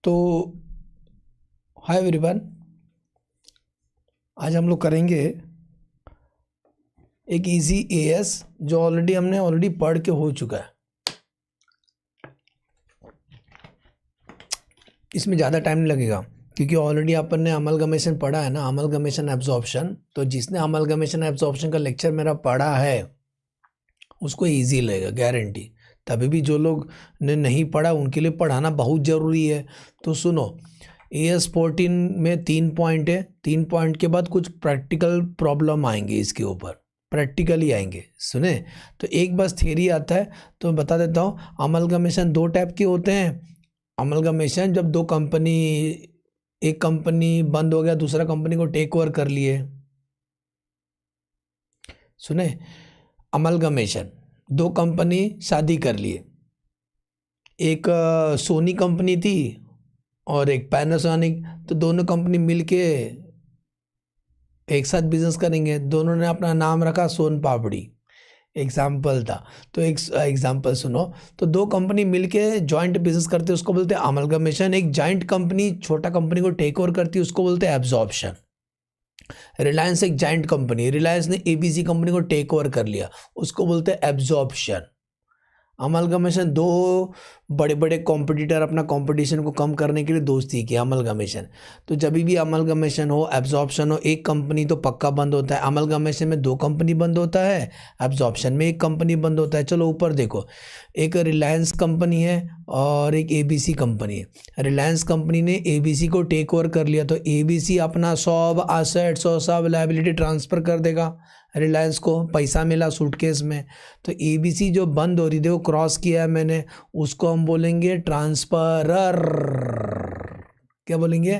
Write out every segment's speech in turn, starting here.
तो hi everyone, आज हम लोग करेंगे एक इजी एएस जो हमने पढ़ के हो चुका है। इसमें ज़्यादा टाइम नहीं लगेगा क्योंकि ऑलरेडी अपन ने अमलगमेशन पढ़ा है ना, अमलगमेशन एब्जॉर्प्शन। तो जिसने अमलगमेशन एब्जॉर्प्शन का लेक्चर मेरा पढ़ा है उसको इजी लगेगा, गारंटी। तभी भी जो लोग ने नहीं पढ़ा उनके लिए पढ़ाना बहुत ज़रूरी है। तो सुनो, AS 14 में 3 पॉइंट है। 3 पॉइंट के बाद कुछ प्रैक्टिकल प्रॉब्लम आएंगे, इसके ऊपर प्रैक्टिकली आएंगे। सुने तो एक बस थ्योरी आता है तो बता देता हूँ। अमलगमेशन 2 टाइप के होते हैं। अमलगमेशन जब एक कंपनी बंद हो गया, दूसरा कंपनी को टेक ओवर कर लिए। सुने, अमलगमेशन 2 कंपनी शादी कर लिए। एक सोनी कंपनी थी और एक पैनासोनिक। तो दोनों कंपनी मिलके एक साथ बिजनेस करेंगे। दोनों ने अपना नाम रखा सोन पापड़ी, एग्जाम्पल था। तो एक एग्जाम्पल सुनो। तो 2 कंपनी मिलके जॉइंट बिजनेस करते हैं, उसको बोलते हैं अमलगमेशन। एक जॉइंट कंपनी छोटा कंपनी को टेक ओवर करती है, उसको बोलते हैं एब्जॉर्प्शन। रिलायंस एक जॉइंट कंपनी, रिलायंस ने ABC कंपनी को टेक ओवर कर लिया, उसको बोलते हैं एब्जॉर्प्शन। अमलगमेशन 2 बड़े बड़े कॉम्पिटिटर अपना कंपटीशन को कम करने के लिए दोस्ती की, अमलगमेशन। तो जब भी अमलगमेशन हो, एब्जॉर्प्शन हो, एक कंपनी तो पक्का बंद होता है। अमलगमेशन में 2 कंपनी बंद होता है, एब्जॉर्प्शन में एक कंपनी बंद होता है। चलो ऊपर देखो, एक रिलायंस कंपनी है और एक ABC कंपनी है। रिलायंस कंपनी ने ABC को टेक ओवर कर लिया, तो ABC अपना सब एसेट्स और सब लायबिलिटी ट्रांसफ़र कर देगा रिलायंस को। पैसा मिला सूटकेस में। तो ABC जो बंद हो रही थी, वो क्रॉस किया है मैंने, उसको हम बोलेंगे ट्रांसफरर। क्या बोलेंगे?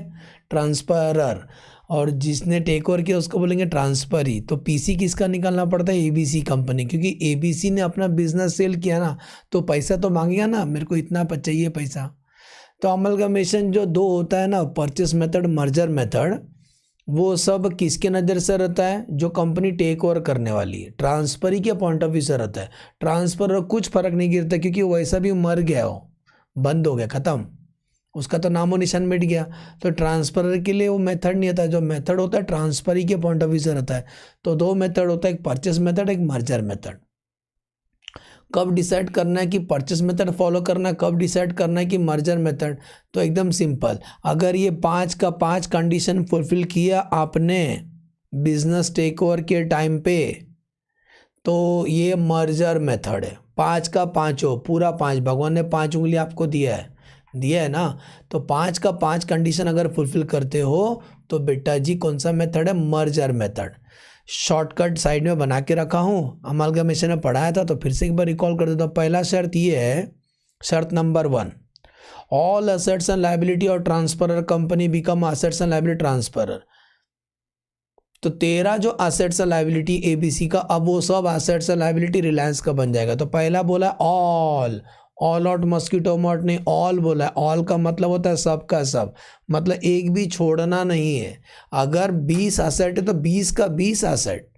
ट्रांसफरर। और जिसने टेक ओवर किया उसको बोलेंगे ट्रांसफरी। तो PC किसका निकालना पड़ता है? ABC कंपनी, क्योंकि ABC ने अपना बिजनेस सेल किया ना, तो पैसा तो मांगेगा ना, मेरे को इतना चाहिए पैसा। तो अमलगमेशन जो 2 होता है ना, परचेस मेथड, मर्जर मेथड, वो सब किसके नज़र से रहता है? जो कंपनी टेक ओवर करने वाली है, ट्रांसफरी के पॉइंट ऑफ व्यू से रहता है। ट्रांसफर कुछ फर्क नहीं गिरता क्योंकि वैसा भी मर गया, हो बंद हो गया, ख़त्म, उसका तो नामो निशान मिट गया। तो ट्रांसफर के लिए वो मेथड नहीं आता। जो मेथड होता है ट्रांसफरी के पॉइंट ऑफ व्यू से रहता है। तो 2 मेथड होता है, एक परचेस मेथड, एक मर्जर मेथड। कब डिसाइड करना है कि परचेस मेथड फॉलो करना है, कब डिसाइड करना है कि मर्जर मेथड? तो एकदम सिंपल, अगर ये 5 का 5 कंडीशन फुलफिल किया आपने बिजनेस टेक ओवर के टाइम पे, तो ये मर्जर मेथड है। 5 का 5 हो, पूरा 5, भगवान ने 5 उंगली आपको दिया है ना। तो 5 का 5 कंडीशन अगर फुलफिल करते हो तो बेटा जी कौन सा मेथड है? Merger method. शॉर्टकट साइड में बना के रखा हूँ, अमलगमेशन में पढ़ाया था तो फिर से एक बार रिकॉल कर देता हूँ। पहला शर्त ये है, शर्त number 1, all assets and liability और transferor company become assets and liability transferor. तो तेरा जो असेट्स एंड लायबिलिटी ABC का, अब वो सब असेट्स एंड लायबिलिटी रिलायंस का बन जाएगा। तो पहला बोला ऑल आउट मस्कीटो मॉट ने ऑल बोला है। ऑल का मतलब होता है सब का सब, मतलब एक भी छोड़ना नहीं है। अगर 20 असेट है तो 20 का 20 असेट।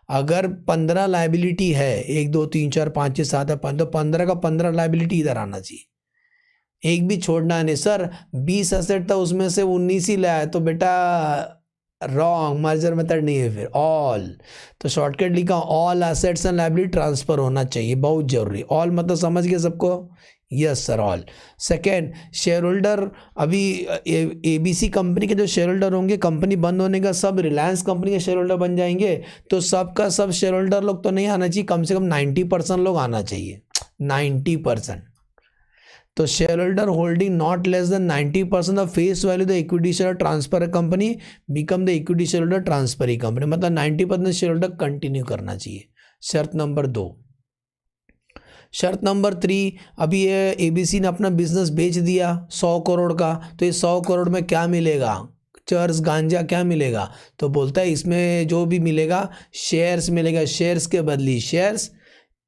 अगर 15 लायबिलिटी है, 1 2 3 4 5 6 7 8 तो 15 का 15 लायबिलिटी इधर आना चाहिए, एक भी छोड़ना नहीं। सर 20 असेट था उसमें से 19 ही लाया, तो बेटा रॉन्ग, मर्जर मेथड नहीं है फिर। ऑल, तो शॉर्टकट लिखा, all assets and liability transfer होना चाहिए, बहुत जरूरी। ऑल मतलब समझ गए सबको? Yes sir, all. Second, share holder, अभी ABC कंपनी के जो शेयर होल्डर होंगे, कंपनी बंद होने का सब रिलायंस कंपनी के शेयर होल्डर बन जाएंगे। तो सबका सब शेयर होल्डर लोग तो नहीं आना चाहिए, कम से कम 90% लोग आना चाहिए, 90%। तो share holder holding not less than 90% of face value the equity share transfer company become the equity share holder transfer company, मतलब 90% शेयर होल्डर कंटिन्यू करना चाहिए। शर्त नंबर 2। शर्त नंबर 3, अभी ये ABC ने अपना बिजनेस बेच दिया 100 करोड़ का, तो ये 100 करोड़ में क्या मिलेगा? चर्स, गांजा, क्या मिलेगा? तो बोलता है इसमें जो भी मिलेगा शेयर्स मिलेगा। शेयर्स के बदली शेयर्स,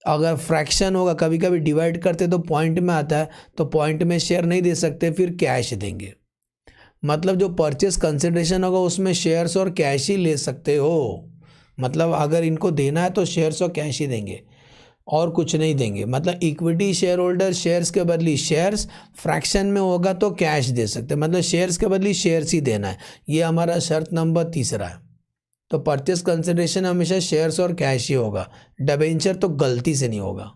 अगर फ्रैक्शन होगा, कभी कभी डिवाइड करते तो पॉइंट में आता है, तो पॉइंट में शेयर नहीं दे सकते, फिर कैश देंगे। मतलब जो परचेस कंसिडरेशन होगा उसमें शेयर्स और कैश ही ले सकते हो। मतलब अगर इनको देना है तो शेयर्स और कैश ही देंगे। और कुछ नहीं देंगे। मतलब इक्विटी शेयर होल्डर शेयर्स के बदली शेयर्स, फ्रैक्शन में होगा तो कैश दे सकते हैं, मतलब शेयर्स के बदली शेयर्स ही देना है। ये हमारा शर्त नंबर 3 है। तो परचेस कंसिडरेशन हमेशा शेयर्स और कैश ही होगा। डिबेंचर तो गलती से नहीं होगा,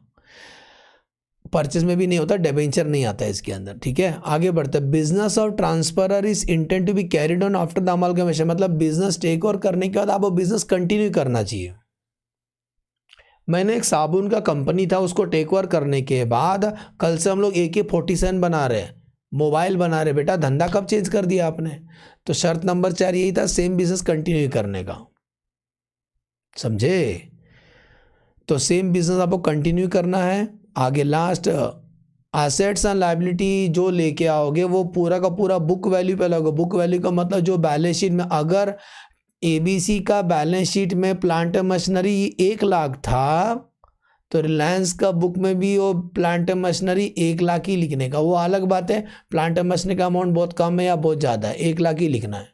परचेस में भी नहीं होता, डिबेंचर नहीं आता है इसके अंदर। ठीक है, आगे बढ़ते हैं। Business of transferor is intend to be carried on after the amalgamation, मतलब बिजनेस टेक ओवर करने के बाद आपको बिजनेस कंटिन्यू करना चाहिए। मैंने एक साबुन का कंपनी था, उसको टेक ओवर करने के बाद कल से हम लोग AK-47 बना रहे हैं, मोबाइल बना रहे। बेटा धंधा कब चेंज कर दिया आपने? तो शर्त नंबर 4 यही था, सेम बिजनेस कंटिन्यू करने का। समझे? तो सेम बिजनेस आपको कंटिन्यू करना है। आगे लास्ट, एसेट्स एंड लायबिलिटी जो लेके आओगे वो पूरा का पूरा बुक वैल्यू पे लगेगा। बुक वैल्यू का मतलब जो बैलेंस शीट में, अगर ABC का बैलेंस शीट में प्लांट मशीनरी 1 लाख था तो रिलायंस का बुक में भी वो प्लांट मशीनरी 1 लाख ही लिखने का। वो अलग बात है प्लांट मशीनरी का अमाउंट बहुत कम है या बहुत ज़्यादा है, 1 लाख ही लिखना है,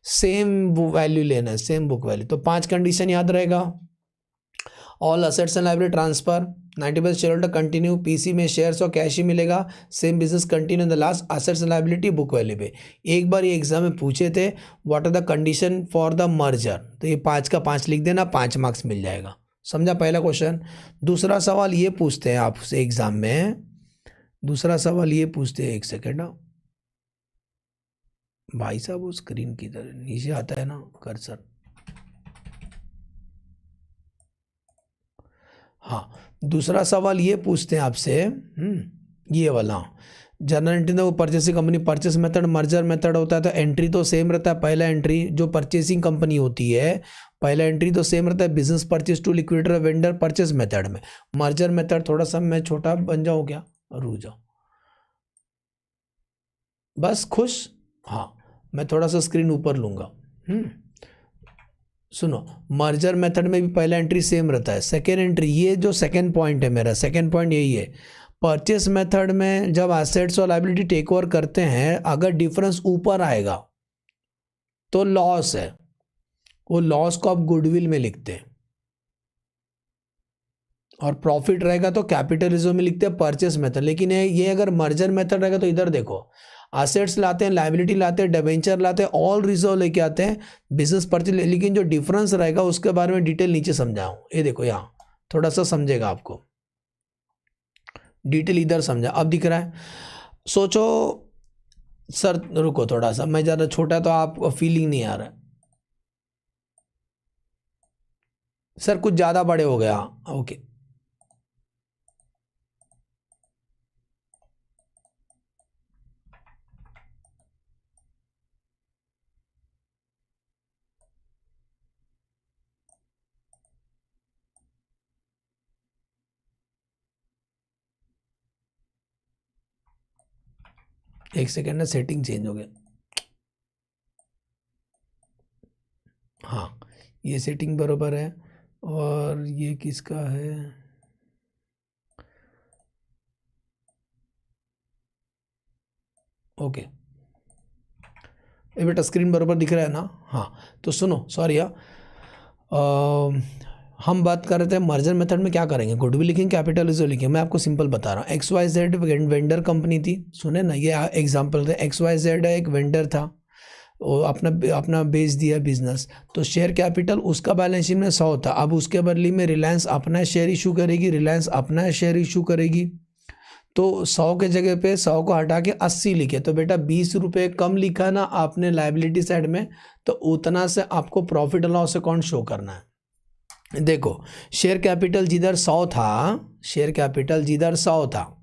सेम वैल्यू लेना है, सेम बुक वैल्यू। तो 5 कंडीशन याद रहेगा। All assets and liability transfer, 90% share holder continue, PC में शेयर्स और कैश ही मिलेगा, same business continue in the last, assets and liability book value पे। एक बार ये एग्जाम में पूछे थे what are the condition for the merger, तो ये 5 का 5 लिख देना, 5 मार्क्स मिल जाएगा। समझा पहला क्वेश्चन। दूसरा सवाल ये पूछते हैं आपसे एग्जाम में, दूसरा सवाल ये पूछते हैं, एक सेकेंड भाई साहब, वो स्क्रीन की तरह नीचे आता है ना कर्सर। हाँ, दूसरा सवाल ये पूछते हैं आपसे, ये वाला जनरल एंट्री वो purchasing company, purchase method merger method होता है तो एंट्री तो सेम रहता है। पहला एंट्री जो परचेसिंग कंपनी होती है, पहला एंट्री तो सेम रहता है, business purchase to liquidator vendor purchase method में। मर्जर मेथड थोड़ा सा मैं छोटा बन जाऊँ क्या, रुक जाओ बस, खुश। हाँ, मैं थोड़ा सा स्क्रीन ऊपर लूँगा। सुनो, मर्जर मेथड में भी पहला एंट्री सेम रहता है। सेकेंड एंट्री, ये जो सेकेंड पॉइंट है मेरा, सेकेंड पॉइंट यही है, परचेस मेथड में जब एसेट्स और लायबिलिटी टेक ओवर करते हैं, अगर डिफरेंस ऊपर आएगा तो लॉस है, वो लॉस को आप गुडविल में लिखते हैं, और प्रॉफिट रहेगा तो कैपिटल रिजर्व में लिखते हैं परचेस मेथड। लेकिन ये अगर मर्जर मेथड रहेगा तो इधर देखो, एसेट्स लाते हैं, लायबिलिटी लाते हैं, डिबेंचर लाते हैं, ऑल रिजर्व लेके आते हैं, बिजनेस परचेज। लेकिन जो डिफरेंस रहेगा उसके बारे में डिटेल नीचे समझाऊं, ये देखो यहाँ थोड़ा सा समझेगा आपको, डिटेल इधर समझा, अब दिख रहा है। सोचो सर, रुको थोड़ा सा, मैं ज़्यादा छोटा तो आपको फीलिंग नहीं आ रहा है। सर कुछ ज़्यादा बड़े हो गया, ओके। एक सेकेंड ना, सेटिंग चेंज हो गया। हाँ, ये सेटिंग बराबर है, और ये किसका है, ओके। ये बेटा स्क्रीन बराबर दिख रहा है ना? हाँ, तो सुनो, सॉरी हम बात कर रहे थे मर्जर मेथड में क्या करेंगे, गुडविल लिखेंगे, कैपिटल रिजर्व लिखेंगे। मैं आपको सिंपल बता रहा हूँ, XYZ वेंडर कंपनी थी, सुने ना, ये एग्जांपल थे। XYZ एक वेंडर था, वो अपना बेच दिया बिजनेस, तो शेयर कैपिटल उसका बैलेंस शीट में 100 था। अब उसके बदले में रिलायंस अपना शेयर इशू करेगी, रिलायंस अपना शेयर इशू करेगी, तो 100 के जगह पे 100 को हटा के 80 लिखे, तो बेटा 20 रुपये कम लिखा ना आपने लायबिलिटी साइड में, तो उतना से आपको profit and loss account show करना है। देखो, शेयर कैपिटल जिधर 100 था, शेयर कैपिटल जिधर 100 था,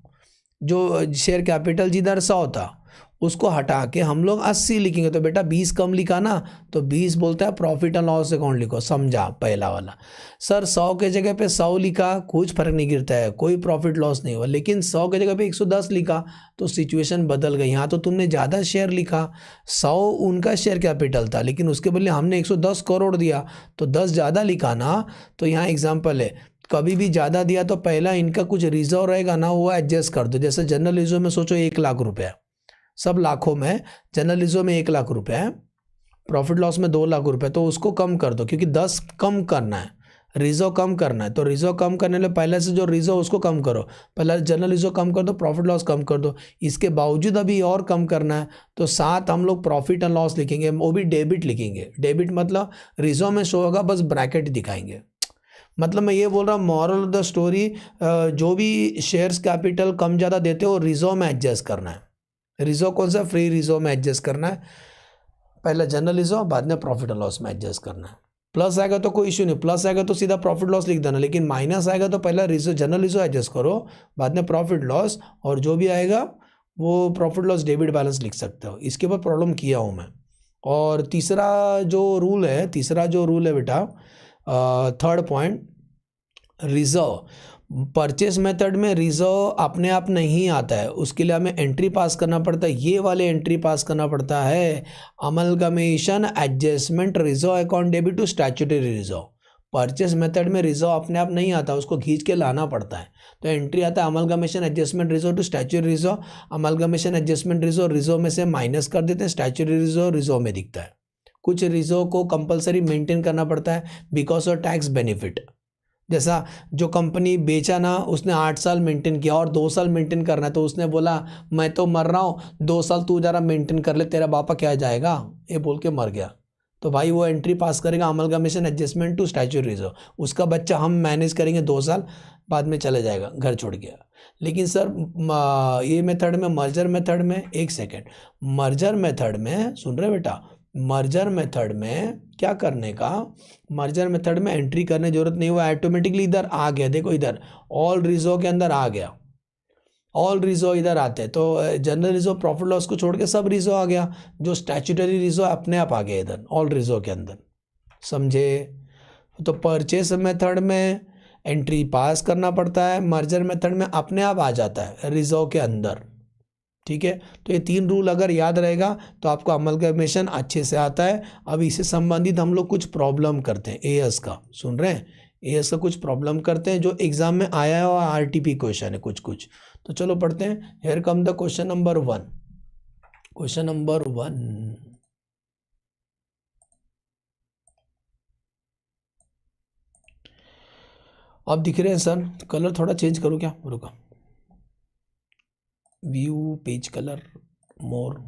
जो शेयर कैपिटल जिधर 100 था उसको हटा के हम लोग 80 लिखेंगे, तो बेटा 20 कम लिखा ना, तो 20 बोलता है प्रॉफिट एंड लॉस अकाउंट लिखो। समझा पहला वाला? सर 100 के जगह पे 100 लिखा, कुछ फर्क नहीं गिरता है, कोई प्रॉफिट लॉस नहीं हुआ। लेकिन 100 के जगह पे 110 लिखा तो सिचुएशन बदल गई। यहाँ तो तुमने ज़्यादा शेयर लिखा, 100 उनका शेयर कैपिटल था, लेकिन उसके बदले हमने 110 करोड़ दिया, तो 10 ज़्यादा लिखा ना। तो यहाँ एग्जाम्पल है, कभी भी ज़्यादा दिया तो पहला इनका कुछ रिजर्व रहेगा ना, वो एडजस्ट कर दो। जैसे जनरल रिजर्व में सोचो 1 लाख रुपये, सब लाखों में, जनरल रिजर्व में 1 लाख रुपये है, प्रॉफिट लॉस में 2 लाख रुपये, तो उसको कम कर दो, क्योंकि 10 कम करना है, रिजर्व कम करना है तो रिजर्व कम करने के पहले से जो रिजर्व उसको कम करो, पहले जनरल रिजर्व कम कर दो, प्रॉफिट लॉस कम कर दो। इसके बावजूद अभी और कम करना है तो साथ हम लोग प्रॉफिट एंड लॉस लिखेंगे, वो भी डेबिट लिखेंगे। डेबिट मतलब रिजर्व में शो होगा, बस ब्रैकेट दिखाएंगे। मतलब मैं ये बोल रहा हूँ मॉरल ऑफ द स्टोरी, जो भी शेयर्स कैपिटल कम ज़्यादा देते हो रिजर्व में एडजस्ट करना है। रिजर्व कौन सा, फ्री रिजर्व में एडजस्ट करना है, पहले जनरल रिजर्व बाद में प्रॉफिट और लॉस में एडजस्ट करना है। प्लस आएगा तो कोई इशू नहीं, प्लस आएगा तो सीधा प्रॉफिट लॉस लिख देना, लेकिन माइनस आएगा तो पहले रिजर्व जनरल रिजर्व एडजस्ट करो, बाद में प्रॉफिट लॉस, और जो भी आएगा वो प्रॉफिट लॉस डेबिट बैलेंस लिख सकते हो। इसके ऊपर प्रॉब्लम किया हूँ मैं। और तीसरा जो रूल है बेटा, third point, reserve purchase method में रिजर्व अपने आप नहीं आता है, उसके लिए हमें एंट्री पास करना पड़ता है। ये वाले एंट्री पास करना पड़ता है, amalgamation adjustment reserve account debit to statutory reserve. Purchase method में रिजर्व अपने आप नहीं आता, उसको खींच के लाना पड़ता है। तो एंट्री आता है amalgamation adjustment reserve to statutory reserve. Amalgamation adjustment reserve में से माइनस कर देते हैं, स्टैट्यूटरी रिजर्व में दिखता है। कुछ रिजर्व को कंपलसरी मेंटेन करना पड़ता है बिकॉज ऑफ टैक्स बेनिफिट। जैसा जो कंपनी बेचा ना, उसने 8 साल मेंटेन किया और 2 साल मेंटेन करना है, तो उसने बोला मैं तो मर रहा हूँ, 2 साल तू जरा मेंटेन कर ले, तेरा बापा क्या जाएगा, ये बोल के मर गया। तो भाई वो एंट्री पास करेगा amalgamation adjustment to statutory reserve. उसका बच्चा हम मैनेज करेंगे 2 साल बाद में चले जाएगा, घर छोड़ गया। लेकिन सर ये मेथड में, मर्जर मेथड में, एक सेकेंड, मर्जर मेथड में सुन रहे बेटा, मर्जर मेथड में क्या करने का, मर्जर मेथड में एंट्री करने की जरूरत नहीं हुआ, ऑटोमेटिकली इधर आ गया। देखो इधर ऑल रिजर्व के अंदर आ गया, ऑल रिजर्व इधर आते हैं, तो जनरल रिजर्व प्रॉफिट लॉस को छोड़ के सब रिजर्व आ गया, जो स्टैट्यूटरी रिजर्व अपने आप आ गया इधर ऑल रिजर्व के अंदर, समझे। तो परचेस मेथड में एंट्री पास करना पड़ता है, मर्जर मेथड में अपने आप आ जाता है रिजर्व के अंदर, ठीक है। तो ये 3 रूल अगर याद रहेगा तो आपको अमलगमेशन अच्छे से आता है। अब इससे संबंधित हम लोग कुछ प्रॉब्लम करते हैं, एएस का सुन रहे हैं, एएस का कुछ प्रॉब्लम करते हैं जो एग्जाम में आया है और आरटीपी क्वेश्चन है कुछ। तो चलो पढ़ते हैं। Here come the question number 1। Question number 1, अब दिख रहे हैं सर, कलर थोड़ा चेंज करो क्या, रुका, व्यू पेज कलर मोर,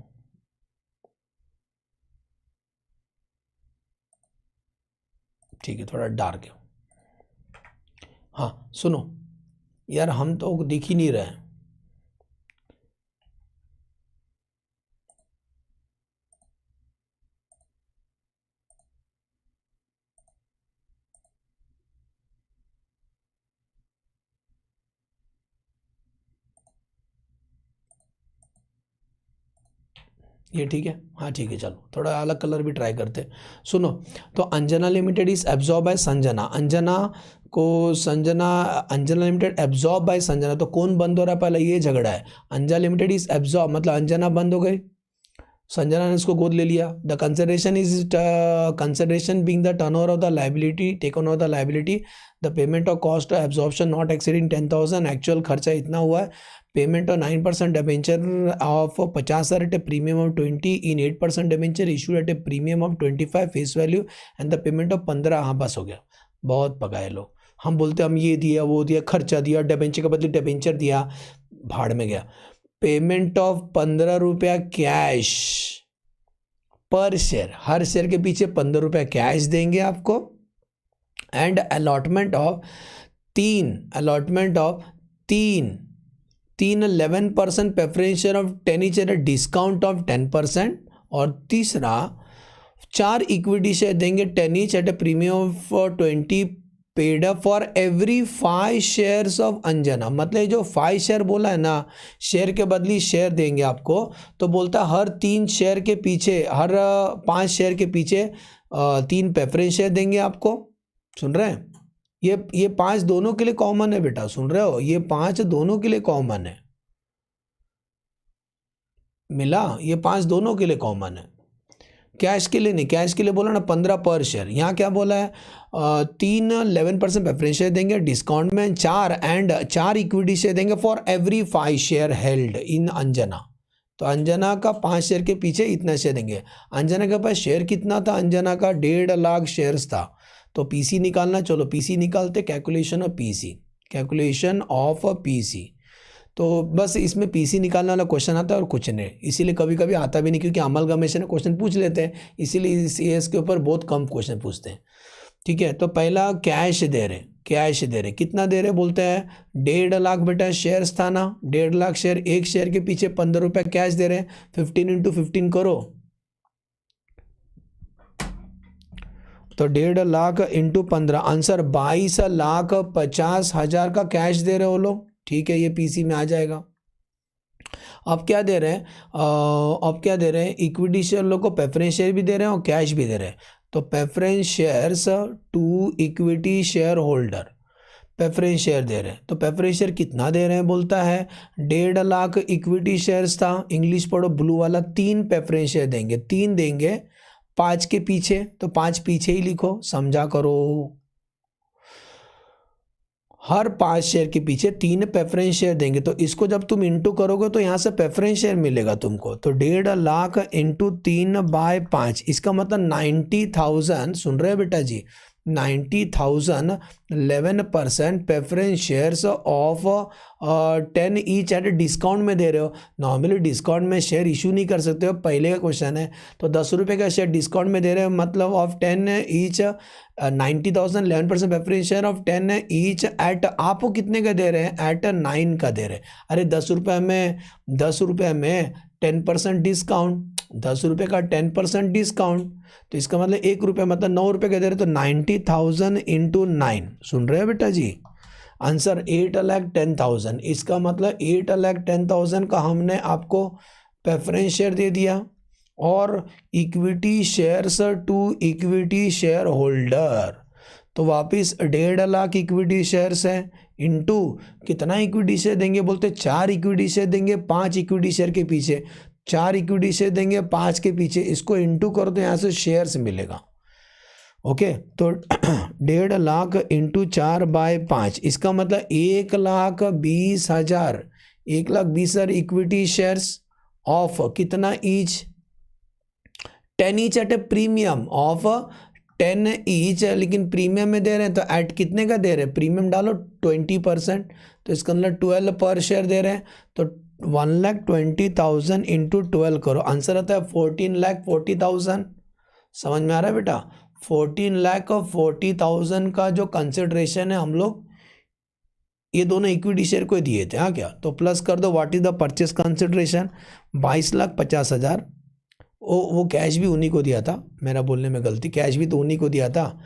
ठीक है, थोड़ा डार्क है। हाँ सुनो यार, हम तो दिख ही नहीं रहे हैं। ये ठीक है, हाँ ठीक है, चलो थोड़ा अलग कलर भी ट्राई करते हैं। सुनो, तो Anjana limited is absorb by Sanjana, Anjana limited absorb by Sanjana, तो कौन बंद हो रहा है, पहले ये झगड़ा है। अंजना लिमिटेड इज एब्जॉर्ब मतलब अंजना बंद हो गई, संजना ने इसको गोद ले लिया। The consideration being the turnover of the liability, taken over the liability, the payment of cost of absorption not exceeding 10,000, actual खर्चा इतना हुआ है। Payment of 9% debenture of 50,000 at a premium of 20 in 8% debenture issued at a premium of 25 face value and the payment of 15। हाँ बस हो गया, बहुत पकाए लोग, हम बोलते हम ये दिया वो दिया, खर्चा दिया, डिबेंचर के बदले डिबेंचर दिया, भाड़ में गया। पेमेंट ऑफ 15 रुपया कैश पर शेयर, हर शेयर के पीछे 15 रुपया कैश देंगे आपको, एंड अलॉटमेंट ऑफ तीन 11% preferential of 10 each at discount of 10%, और तीसरा 4 इक्विटी शेयर देंगे 10 each at a premium of 20 paid up for every 5 shares of Anjana. मतलब जो 5 शेयर बोला है ना, शेयर के बदली शेयर देंगे आपको, तो बोलता हर 3 शेयर के पीछे, हर 5 शेयर के पीछे 3 प्रेफरेंस शेयर देंगे आपको। सुन रहे हैं, ये 5 दोनों के लिए कॉमन है बेटा, सुन रहे हो, ये 5 दोनों के लिए कॉमन है, मिला, ये 5 दोनों के लिए कॉमन है, कैश के लिए नहीं। कैश के लिए बोला ना 15 पर शेयर, यहाँ क्या बोला है, 11% प्रेफरेंस शेयर देंगे डिस्काउंट में, 4 इक्विटी शेयर देंगे for every 5 share held in Anjana. तो अंजना का 5 शेयर के पीछे इतना शेयर देंगे। अंजना के पास शेयर कितना था, अंजना का 1.5 लाख शेयर्स था, तो पीसी निकालना, चलो पीसी निकालते, calculation of PC, calculation of PC. तो बस इसमें पीसी निकालने वाला क्वेश्चन आता है और कुछ नहीं, इसीलिए कभी कभी आता भी नहीं, क्योंकि अमलगमेशन क्वेश्चन पूछ लेते हैं, इसीलिए इस एएस के ऊपर बहुत कम क्वेश्चन पूछते हैं। ठीक है, तो पहला कैश दे रहे, कैश दे रहे, कितना दे रहे बोलते हैं 1.5 लाख बेटा शेयर्स था ना, 1.5 लाख शेयर, एक शेयर के पीछे 15 रुपये कैश दे रहे हैं, 15 × 15 करो, तो 1.5 लाख इंटू 15, आंसर 22,50,000 का कैश दे रहे हो लोग। ठीक है, ये पीसी में आ जाएगा। अब क्या दे रहे हैं, अब क्या दे रहे हैं, इक्विटी शेयर लोग को प्रेफरेंस शेयर भी दे रहे हैं और कैश भी दे रहे हैं। तो preference shares to equity share holder, preference share दे रहे हैं, तो प्रेफरेंस शेयर कितना दे रहे हैं बोलता है 1.5 लाख इक्विटी शेयर्स था, इंग्लिश पढ़ो ब्लू वाला, 3 प्रेफरेंस शेयर देंगे, 3 देंगे 5 के पीछे, तो 5 पीछे ही लिखो, समझा करो, हर 5 शेयर के पीछे 3 प्रेफरेंस शेयर देंगे। तो इसको जब तुम इंटू करोगे तो यहाँ से प्रेफरेंस शेयर मिलेगा तुमको, तो 1.5 लाख इंटू 3/5, इसका मतलब 90,000, सुन रहे हो बेटा जी, 90,000, 11% preference shares of 10 each at discount में दे रहे हो। नॉर्मली डिस्काउंट में शेयर इशू नहीं कर सकते हो, पहले का क्वेश्चन है, तो 10 रुपये का शेयर डिस्काउंट में दे रहे हो, मतलब of 10 each 90,000, 11% preference share of 10 each eight, आपको कितने का दे रहे हैं, एट 9 का दे रहे हैं। अरे 10 रुपये में 10% डिस्काउंट, 10 रुपये का 10% डिस्काउंट, तो इसका मतलब 1 रुपये, मतलब 9 रुपये का दे रहे, तो 90,000 इंटू 9, सुन रहे हो बेटा जी, आंसर 8,10,000, इसका मतलब 8,10,000 का हमने आपको प्रेफरेंस शेयर दे दिया, और equity shares to equity share holder, तो वापस 1.5 लाख इक्विटी शेयर्स है, इंटू कितना इक्विटी शेयर देंगे बोलते, 4 इक्विटी शेयर देंगे 5 इक्विटी शेयर के पीछे, 4 इक्विटी शेयर देंगे 5 के पीछे, इसको इंटू करो तो यहाँ से शेयर्स मिलेगा। ओके, तो 1.5 लाख इंटू 4/5, इसका मतलब 1,20,000, 1,20,000 इक्विटी शेयर्स ऑफ कितना each, 10 each at a premium of 10 each, लेकिन प्रीमियम में दे रहे हैं, तो एट कितने का दे रहे हैं, प्रीमियम डालो 20%, तो इसका मतलब 12 पर शेयर दे रहे हैं, तो 1,20,000 इंटू 12 करो, आंसर आता है 14,40,000। समझ में आ रहा है बेटा, 14,40,000 का जो कंसिडरेशन है हम लोग ये दोनों इक्विटी शेयर को दिए थे। हाँ क्या, तो प्लस कर दो, what is the purchase consideration, 22,50,000, वो कैश भी उन्हीं को दिया था, मेरा बोलने में गलती, कैश भी तो उन्हीं को दिया था,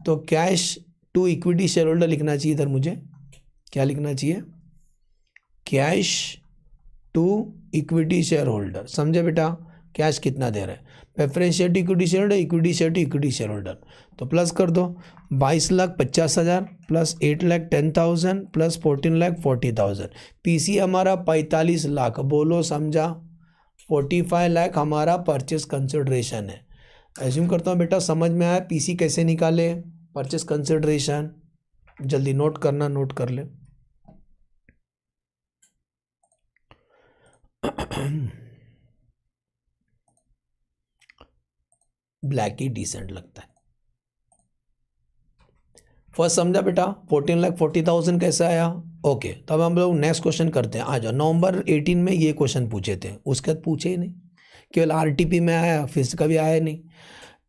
तो cash to equity share holder लिखना चाहिए इधर, मुझे क्या लिखना चाहिए, cash to equity share holder, समझे बेटा, कैश कितना दे रहे हैं, preference share to equity share holder, equity share to equity share holder, तो प्लस कर दो 22,50,000 प्लस 8,10,000 प्लस 14,40,000, पीसी हमारा 45 लाख, बोलो समझा, 45 लाख हमारा परचेस कंसिडरेशन है। एज्यूम करता हूँ बेटा समझ में आया पीसी कैसे निकाले, परचेस कंसिडरेशन, जल्दी नोट करना, नोट कर ले। ब्लैक ही डिसेंट लगता है। फर्स्ट समझा बेटा, 14,40,000 कैसा आया। ओके, तो अब हम लोग नेक्स्ट क्वेश्चन करते हैं। आ जाओ, नवंबर 18 में ये क्वेश्चन पूछे थे, उसके बाद पूछे ही नहीं, केवल आरटीपी में आया, फिर से कभी आया नहीं।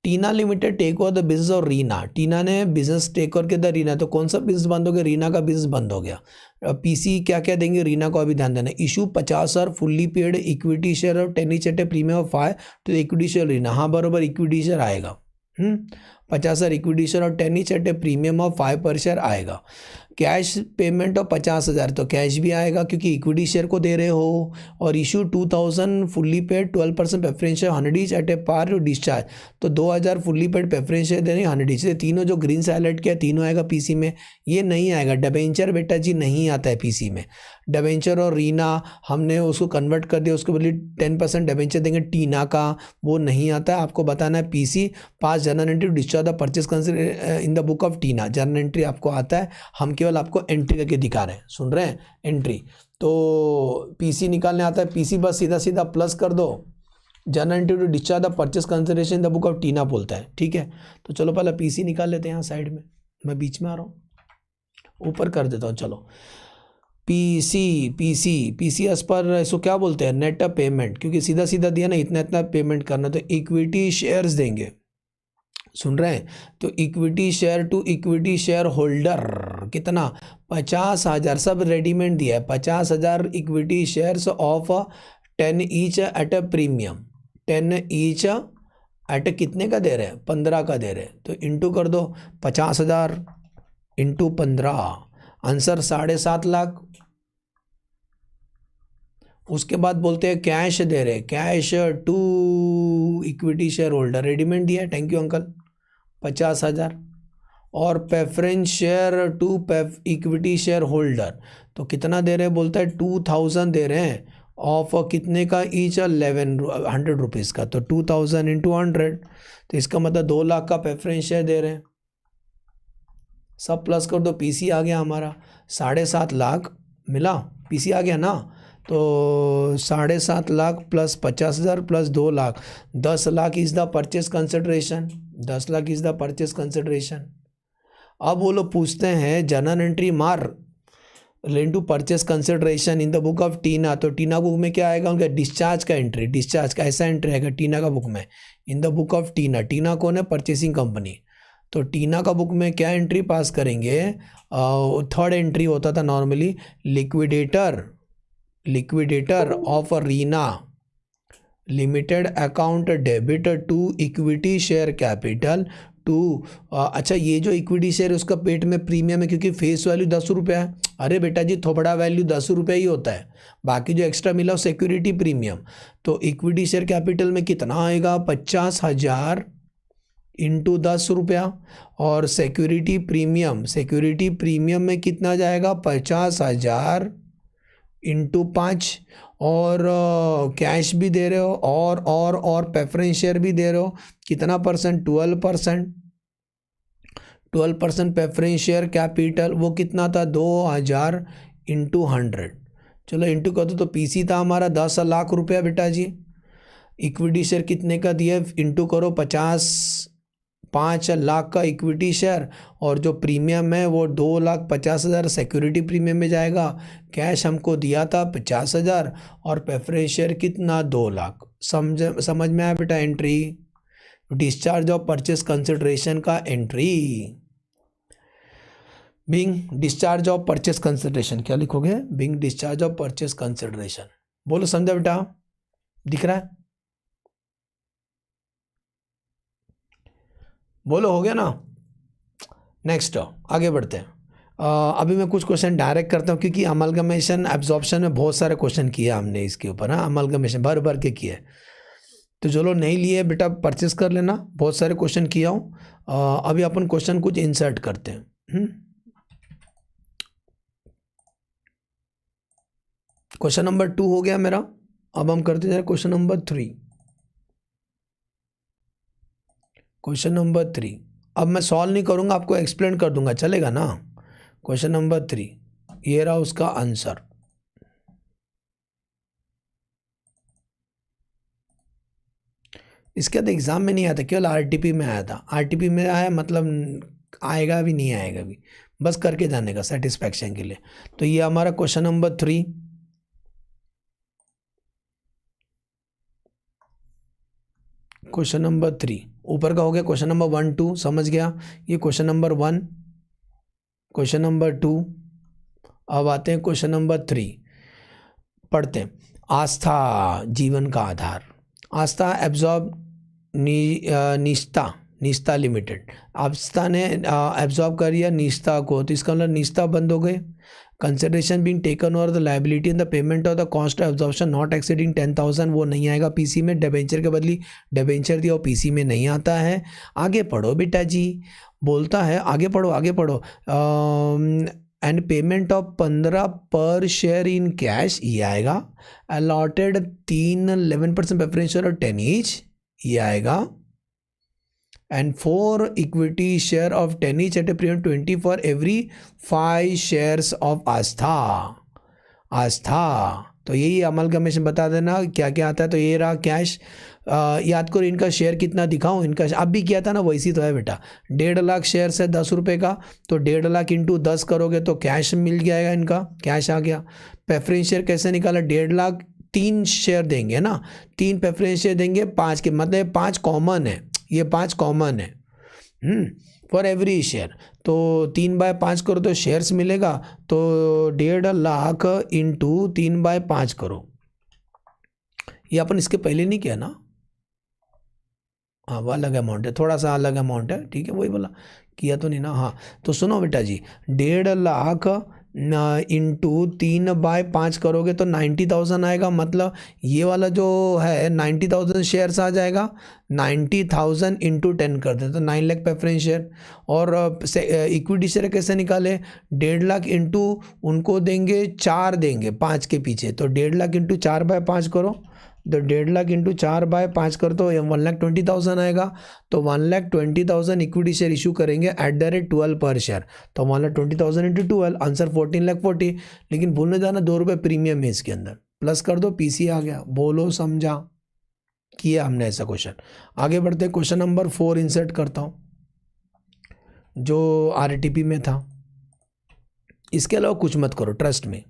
Tina limited take over the business और रीना, टीना ने बिजनेस टेक ओवर के द रीना, तो कौन सा बिजनेस बंद हो गया, रीना का बिजनेस बंद हो गया। पीसी क्या क्या देंगे, रीना को अभी ध्यान देना। Issue 50,000 fully paid equity share और 10 each at a premium of 5 तो इक्विटी शेयर रीना, हाँ बरोबर इक्विटी शेयर आएगा। 50,000 इक्विटी शेयर और 10 each at a premium of 5 पर शेयर आएगा। कैश पेमेंट ऑफ 50,000 तो कैश भी आएगा क्योंकि इक्विटी शेयर को दे रहे हो, और issue 2,000 fully paid 12% preference share 100 each at a par discharge, तो 2,000 फुल्ली पेड प्रेफरेंस शेयर देने 100 ईच, तीनों जो ग्रीन से हाईलाइट किया तीनों आएगा पीसी में। ये नहीं आएगा डिबेंचर बेटा जी, नहीं आता है पीसी में। डिबेंचर और रीना हमने उसको कन्वर्ट कर दिया, उसको बोलिए 10% डिबेंचर देंगे टीना का, वो नहीं आता है। आपको बताना है PC pass journal entry discharge the purchase consider in the book of Tina, journal entry आपको आता है, हम केवल आपको एंट्री करके दिखा रहे हैं, सुन रहे हैं एंट्री। तो पीसी निकालने आता है, पीसी बस सीधा सीधा प्लस कर दो, general entry to discharge the purchase consideration in the book of Tina बोलता है, ठीक है। तो चलो पहले पीसी निकाल लेते हैं यहाँ साइड में, मैं बीच में आ रहा हूँ, ऊपर कर देता हूँ। चलो पीसी एज पर इसको क्या बोलते हैं, नेट पेमेंट, क्योंकि सीधा सीधा दिया ना इतना इतना पेमेंट करना, तो इक्विटी शेयर्स देंगे, सुन रहे हैं। तो equity share to equity share holder कितना, 50,000, सब रेडीमेड दिया है, 50,000 equity shares of 10 each at a premium, 10 each at कितने का दे रहे हैं, 15 का दे रहे हैं। तो इंटू कर दो 50,000 इंटू 15, आंसर 7.5 लाख। उसके बाद बोलते हैं कैश दे रहे, cash to equity share holder, readymade दिया है, थैंक यू अंकल, 50,000। और preference share to equity share holder, तो कितना दे रहे हैं, बोलता है 2,000 दे रहे हैं, ऑफ कितने का, ईच 100 रुपीज़ का, तो 2,000 इंटू 100, तो इसका मतलब 2 लाख का प्रेफरेंस शेयर दे रहे हैं। सब प्लस कर दो, पीसी आ गया हमारा 7.5 लाख मिला, पीसी आ गया ना। तो 7.5 lakh plus 50,000 plus 2 lakh, 10 lakh is the purchase consideration, 10 lakh is the purchase consideration. अब वो लोग पूछते हैं जनरल एंट्री मार related to purchase consideration in the book of Tina, तो टीना बुक में क्या आएगा उनका, डिस्चार्ज का एंट्री, डिस्चार्ज का ऐसा एंट्री आएगा टीना का बुक में, इन द बुक ऑफ टीना। टीना कौन है, परचेसिंग कंपनी। तो टीना का बुक में क्या एंट्री पास करेंगे, थर्ड एंट्री होता था normally, liquidator of Reena limited account debit to equity share capital to, अच्छा ये जो इक्विटी शेयर उसका पेट में प्रीमियम है क्योंकि फेस वैल्यू 10 रुपया है। अरे बेटा जी थोपड़ा वैल्यू 10 रुपये ही होता है, बाकी जो एक्स्ट्रा मिला वो सिक्योरिटी प्रीमियम। तो इक्विटी शेयर कैपिटल में कितना आएगा, 50,000 इंटू 10 रुपया, और सिक्योरिटी प्रीमियम में कितना जाएगा, 50,000 इंटू 5, और कैश भी दे रहे हो और प्रेफरेंस शेयर भी दे रहे हो, कितना परसेंट, 12% प्रेफरेंस शेयर कैपिटल, वो कितना था, 2,000 इंटू 100। चलो इंटू कर दो, तो पीसी था हमारा 10 लाख रुपया बेटा जी, इक्विटी शेयर कितने का दिया, इंटू करो 5 लाख का इक्विटी शेयर, और जो प्रीमियम है वो 2,50,000 सिक्योरिटी प्रीमियम में जाएगा, कैश हमको दिया था 50,000 और प्रेफरेंस शेयर कितना, 2 लाख। समझ में आया बेटा entry, discharge of purchase consideration का entry, being discharge of purchase consideration, क्या लिखोगे, being discharge of purchase consideration. बोलो समझा बेटा, दिख रहा है, बोलो हो गया ना। नेक्स्ट आगे बढ़ते हैं। अभी मैं कुछ क्वेश्चन डायरेक्ट करता हूँ क्योंकि अमलगमेशन एब्जॉर्प्शन में बहुत सारे क्वेश्चन किए हमने इसके ऊपर, हाँ अमलगमेशन भर भर के किए। तो जो लोग नहीं लिए बेटा परचेस कर लेना, बहुत सारे क्वेश्चन किया हूँ। अभी अपन क्वेश्चन कुछ इंसर्ट करते हैं। क्वेश्चन नंबर 2 हो गया मेरा, अब हम करते हैं क्वेश्चन नंबर 3। क्वेश्चन नंबर 3 अब मैं सॉल्व नहीं करूंगा, आपको एक्सप्लेन कर दूंगा, चलेगा ना। क्वेश्चन नंबर 3 ये रहा उसका आंसर। इसके बाद एग्जाम में नहीं आया था, केवल आरटीपी में आया था। आरटीपी में आया मतलब आएगा भी नहीं आएगा भी, बस करके जाने का सेटिस्फैक्शन के लिए। तो ये हमारा क्वेश्चन नंबर 3। क्वेश्चन नंबर 3 ऊपर का हो गया, क्वेश्चन नंबर 1 2 समझ गया। ये क्वेश्चन नंबर 1, क्वेश्चन नंबर 2। अब आते हैं क्वेश्चन नंबर 3, पढ़ते हैं। आस्था जीवन का आधार, आस्था एब्जॉर्ब निस्ता लिमिटेड, आस्था ने एब्जॉर्ब कर लिया निस्ता को, तो इसका मतलब निस्ता बंद हो गए। Consideration being taken over the liability in the payment of the cost of absorption not exceeding 10,000, वो नहीं आएगा पीसी में। डिबेंचर के बदली डिबेंचर दिया, वो पीसी में नहीं आता है। आगे पढ़ो बेटा जी, बोलता है आगे पढ़ो। एंड पेमेंट ऑफ 15 पर शेयर इन कैश, ये आएगा। अलॉटेड 11% प्रेफरेंशियल और 10 ईच, ये आएगा। And 4 equity share of 10 each at a premium 20 for every 5 shares of Aastha. तो यही अमलगमेशन बता देना क्या क्या आता है। तो ये रहा कैश, याद करो इनका शेयर कितना दिखाऊं, इनका अब भी किया था ना वैसी तो है बेटा। 1.5 लाख शेयर है 10 रुपये का, तो 1.5 लाख इंटू 10 करोगे तो कैश मिल जाएगा, इनका कैश आ गया। प्रेफरेंस शेयर कैसे निकाला, 1.5 लाख 3 शेयर देंगे ना, 3 प्रेफरेंस शेयर देंगे 5 के, मतलब 5 कॉमन है, ये 5 कॉमन है फॉर एवरी शेयर। तो 3/5 करो तो शेयर्स मिलेगा, तो 1.5 लाख इंटू 3/5 करो। ये अपन इसके पहले नहीं किया ना, हाँ वो अलग अमाउंट है, थोड़ा सा अलग अमाउंट है, ठीक है वही बोला, किया तो नहीं ना। हाँ तो सुनो बेटा जी, 1.5 लाख इंटू 3/5 करोगे तो 90,000 आएगा, मतलब ये वाला जो है 90,000 शेयर्स आ जाएगा। 90,000 इंटू 10 कर दे तो 9 लाख प्रेफरेंस शेयर। और इक्विटी शेयर कैसे निकाले, 1.5 लाख इंटू उनको देंगे 4 देंगे 5 के पीछे, तो 1.5 लाख इंटू 4/5 करो, तो 1.5 लाख इंटू 4/5 कर दो, 1,20,000 आएगा। तो 1,20,000 इक्विटी शेयर इशू करेंगे @12 पर शेयर, तो 1,20,000 इंटू 12 आंसर 14,40,000। लेकिन भूलने जाना 2 रुपये प्रीमियम है इसके अंदर, प्लस कर दो पीसी आ गया। बोलो समझा, किया हमने ऐसा क्वेश्चन। आगे बढ़ते क्वेश्चन नंबर 4 इंसर्ट करता हूँ जो RTP में था। इसके अलावा कुछ मत करो ट्रस्ट में।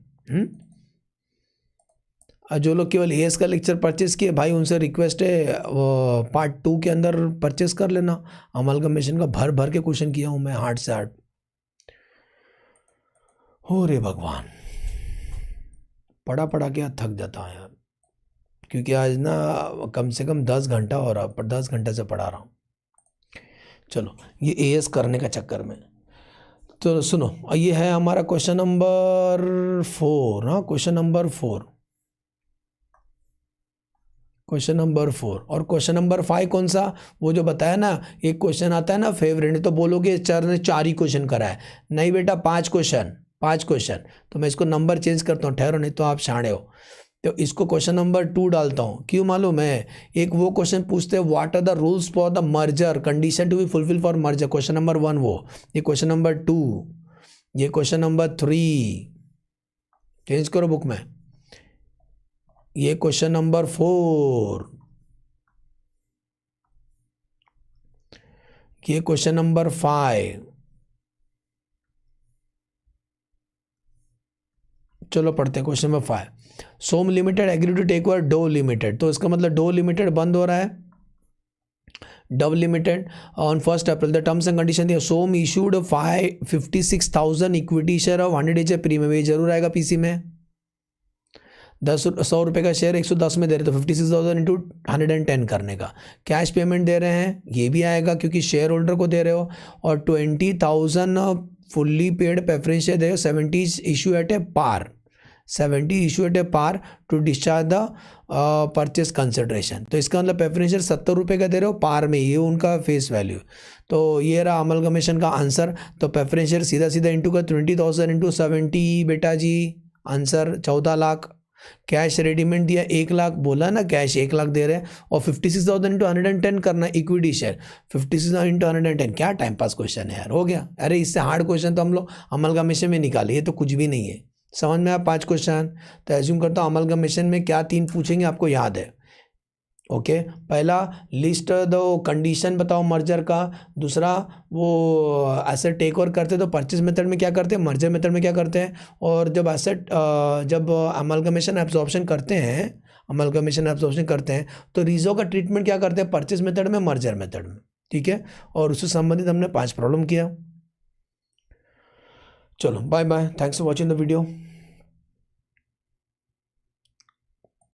जो लोग केवल AS का लेक्चर परचेस किए भाई, उनसे रिक्वेस्ट है पार्ट 2 के अंदर परचेस कर लेना। अमलगमेशन का भर भर के क्वेश्चन किया हूँ मैं, हार्ड से हार्ड। हो रे भगवान, पढ़ा के थक जाता है यार, क्योंकि आज ना कम से कम 10 घंटा हो रहा, पर 10 घंटे से पढ़ा रहा हूँ। चलो ये AS करने का चक्कर में। तो सुनो, ये है हमारा क्वेश्चन नंबर 4। हाँ क्वेश्चन नंबर 4, क्वेश्चन नंबर 4। और क्वेश्चन नंबर 5 कौन सा, वो जो बताया ना, एक क्वेश्चन आता है ना फेवरेट, तो बोलोगे सर ने 4 ही क्वेश्चन करा है। नहीं बेटा 5 क्वेश्चन, 5 क्वेश्चन। तो मैं इसको नंबर चेंज करता हूँ, ठहरो नहीं तो आप शाणे हो। तो इसको क्वेश्चन नंबर 2 डालता हूँ, क्यों मालूम है, एक वो क्वेश्चन पूछते हैं what are the rules for the merger, condition to be fulfil for merger, question number 1 वो। ये क्वेश्चन नंबर 2, ये क्वेश्चन नंबर 3, चेंज करो बुक में। ये क्वेश्चन नंबर 4, ये क्वेश्चन नंबर 5। चलो पढ़ते हैं question number 5। Som limited agree to take over Doe limited, तो इसका मतलब डो लिमिटेड बंद हो रहा है, Dove limited on 1 April. The terms and condition दिया, Som issued 56,000 equity share of 100 each premium, ये जरूर आएगा पीसी में। 100 रुपये का शेयर 110 में दे रहे, तो 56,000 इंटू 110 करने का। कैश पेमेंट दे रहे हैं, ये भी आएगा क्योंकि शेयर होल्डर को दे रहे हो। और 20,000 फुल्ली पेड प्रेफरेंस शेयर दे रहे हो, 70 issue at a par, 70 issue at a par to discharge the purchase consideration. तो इसका मतलब प्रेफरेंस शेयर 70 रुपये का दे रहे हो पार में, ये उनका फेस वैल्यू। तो ये रहा अमलगमेशन का आंसर। तो प्रेफरेंस शेयर सीधा सीधा इंटू का 20,000 इंटू 70 बेटा जी, आंसर 14 लाख। कैश रेडीमेड दिया 1 लाख, बोला ना कैश 1 लाख दे रहे हैं, और 56,000 इंटू 110 करना इक्विटी शेयर, 56,000 इंटू 110। क्या टाइम पास क्वेश्चन है यार, हो गया। अरे इससे हार्ड क्वेश्चन तो हम लोग अमलगमेशन में निकाले, ये तो कुछ भी नहीं है। समझ में आया 5 क्वेश्चन। तो एज्यूम करता हूँ अमलगमेशन में क्या 3 पूछेंगे आपको याद है। ओके, पहला लिस्ट दो कंडीशन बताओ मर्जर का, दूसरा वो एसेट टेक ओवर करते तो परचेज मेथड में क्या करते हैं, मर्जर मेथड में क्या करते हैं, और जब एसेट जब अमलगमेशन एब्जॉर्प्शन करते हैं, अमलगमेशन एब्जॉर्प्शन करते हैं तो रीजो का ट्रीटमेंट क्या करते हैं, परचेज मेथड में, मर्जर मेथड में, ठीक है। और उससे संबंधित हमने 5 प्रॉब्लम किया। चलो bye bye, thanks for watching the video.